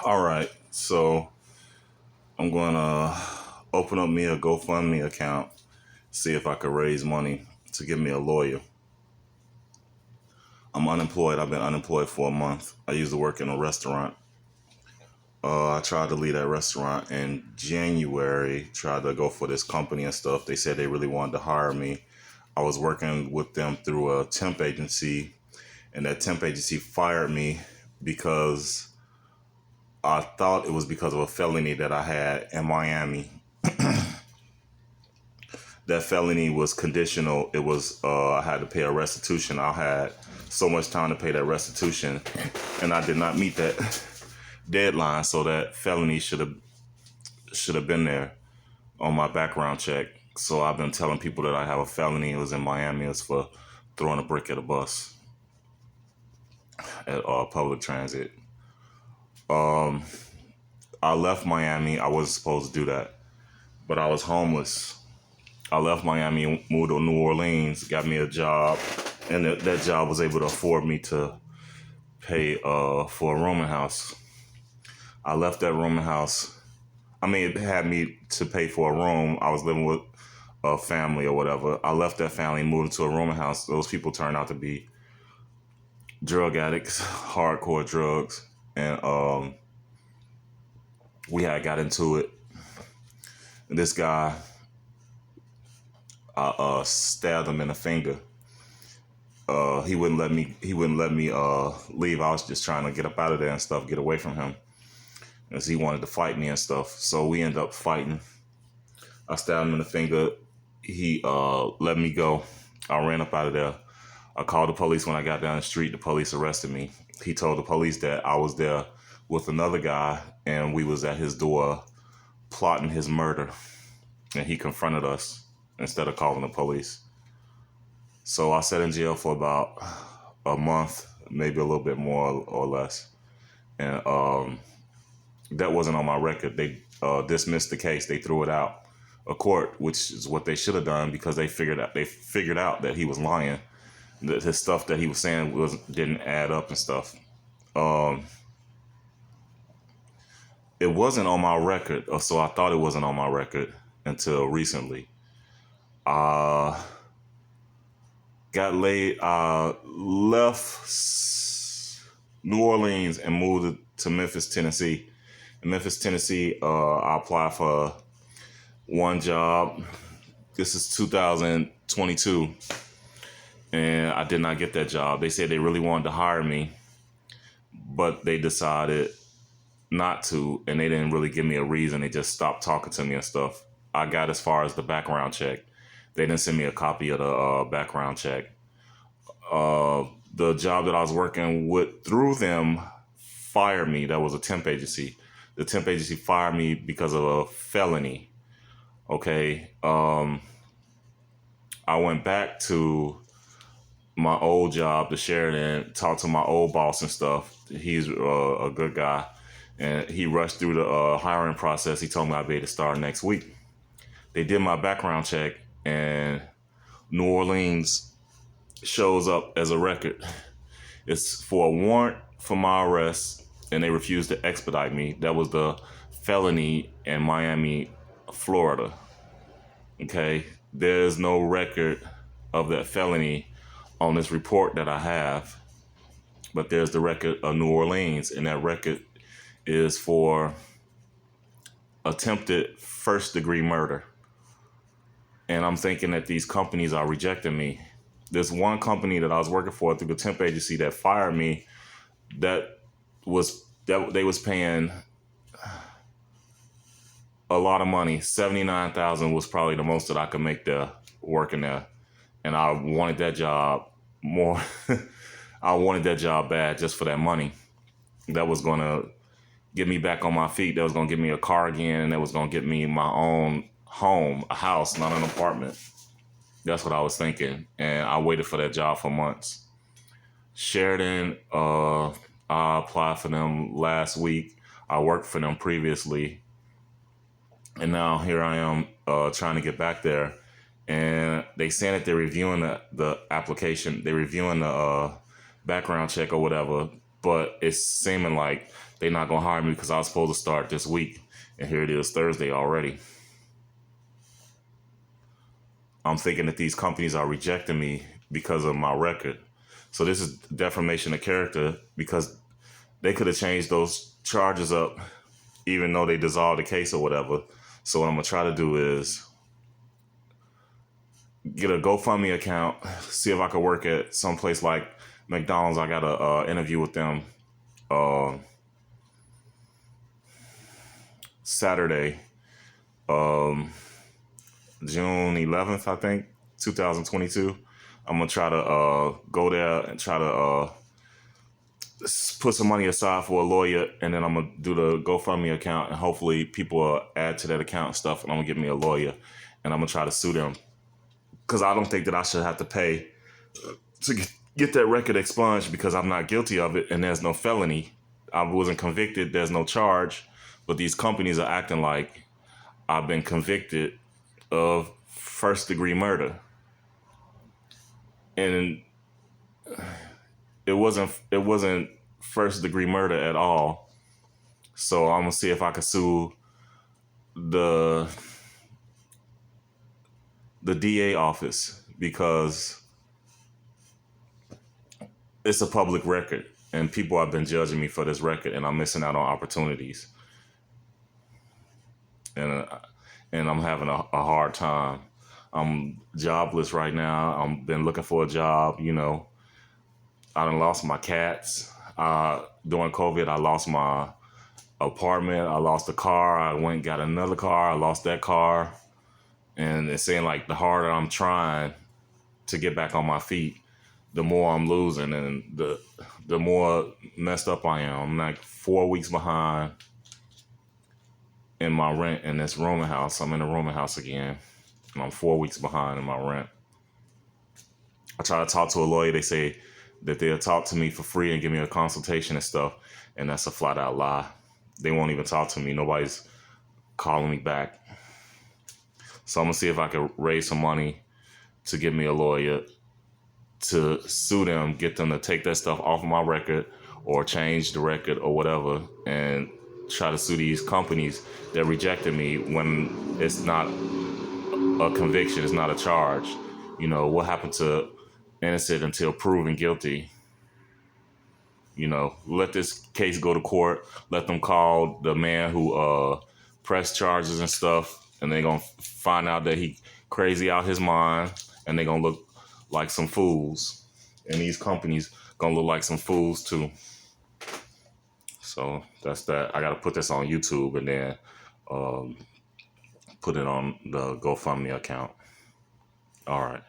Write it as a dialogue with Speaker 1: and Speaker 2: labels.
Speaker 1: All right, so I'm gonna open up me a GoFundMe account, see if I could raise money to get me a lawyer. I'm unemployed. I've been unemployed for a month. I used to work in a restaurant. I tried to leave that restaurant in January, tried to go for this company and stuff. They said they really wanted to hire me. I was working with them through a temp agency, and that temp agency fired me because I thought it was because of a felony that I had in Miami. That felony was conditional. It was I had to pay a restitution. I had so much time to pay that restitution, and I did not meet that deadline. So that felony should have been there on my background check. So I've been telling people that I have a felony. It was in Miami. It was for throwing a brick at a bus at public transit. I left Miami. I wasn't supposed to do that, but I was homeless. I left Miami, moved to New Orleans, got me a job, and that job was able to afford me to pay for a rooming house. I left that rooming house. I mean, it had me to pay for a room. I was living with a family or whatever. I left that family, moved to a rooming house. Those people turned out to be drug addicts, hardcore drugs, and we had got into it. And this guy, I stabbed him in the finger. He wouldn't let me. He wouldn't let me leave. I was just trying to get up out of there and stuff, get away from him, as he wanted to fight me and stuff. So we ended up fighting. I stabbed him in the finger. He let me go. I ran up out of there. I called the police when I got down the street. The police arrested me. He told the police that I was there with another guy and we was at his door plotting his murder. And he confronted us instead of calling the police. So I sat in jail for about a month, maybe a little bit more or less. And that wasn't on my record. They dismissed the case. They threw it out of court, which is what they should have done because they figured out that he was lying. That his stuff that he was saying didn't add up and stuff. It wasn't on my record, or so I thought it wasn't on my record until recently. Got laid. Left New Orleans and moved to Memphis, Tennessee. In Memphis, Tennessee, I applied for one job. This is 2022, and I did not get that job. They said they really wanted to hire me, but they decided not to, and they didn't really give me a reason. They just stopped talking to me and stuff. I got as far as the background check. They didn't send me a copy of the background check. The job that I was working with through them fired me. That was a temp agency. The temp agency fired me because of a felony. Okay. I went back to my old job, the Sheridan, talked to my old boss and stuff. He's a good guy. And he rushed through the hiring process. He told me I'd be able to start next week. They did my background check, and New Orleans shows up as a record. It's for a warrant for my arrest, and they refused to expedite me. That was the felony in Miami, Florida. Okay, there's no record of that felony on this report that I have, but there's the record of New Orleans, and that record is for attempted first-degree murder. And I'm thinking that these companies are rejecting me. This one company that I was working for through the temp agency that fired me, that they was paying a lot of money. $79,000 was probably the most that I could make there working there, and I wanted that job more. I wanted that job bad just for that money. That was gonna get me back on my feet. That was gonna get me a car again, and that was gonna get me my own home, a house, not an apartment. That's what I was thinking, and I waited for that job for months. Sheridan, I applied for them last week. I worked for them previously, and now here I am trying to get back there. And they saying that they're reviewing the application. They're reviewing the background check or whatever. but it's seeming like they're not gonna hire me because I was supposed to start this week, and here it is Thursday already. I'm thinking that these companies are rejecting me because of my record. So this is defamation of character because they could have changed those charges up even though they dissolved the case or whatever. So what I'm gonna try to do is get a GoFundMe account, see if I could work at some place like McDonald's. I got a interview with them Saturday, June 11th, I think, 2022. I'm gonna try to go there and try to put some money aside for a lawyer, and then I'm gonna do the GoFundMe account, and hopefully people will add to that account and stuff, and I'm gonna get me a lawyer, and I'm gonna try to sue them because I don't think that I should have to pay to get that record expunged because I'm not guilty of it and there's no felony. I wasn't convicted. There's no charge, but these companies are acting like I've been convicted of first-degree murder, and it wasn't first-degree murder at all. So I'm gonna see if I can sue the DA office because it's a public record and people have been judging me for this record, and I'm missing out on opportunities, and I'm having a hard time. I'm jobless right now. I've been looking for a job. I done lost my cats. During COVID, I lost my apartment. I lost a car. I went and got another car. I lost that car. And it's saying like the harder I'm trying to get back on my feet, the more I'm losing and the more messed up I am. I'm like 4 weeks behind in my rent in this rooming house. I'm in a rooming house again, and I'm 4 weeks behind in my rent. I try to talk to a lawyer. They say that they'll talk to me for free and give me a consultation and stuff, and that's a flat out lie. They won't even talk to me. Nobody's calling me back. So I'm gonna see if I can raise some money to get me a lawyer to sue them, get them to take that stuff off of my record or change the record or whatever, and try to sue these companies that rejected me when it's not a conviction, it's not a charge. What happened to innocent until proven guilty? Let this case go to court. Let them call the man who pressed charges and stuff, and they're gonna find out that he crazy out his mind, and they're gonna look like some fools. And these companies gonna look like some fools too. So that's that. I gotta put this on YouTube and then put it on the GoFundMe account. All right.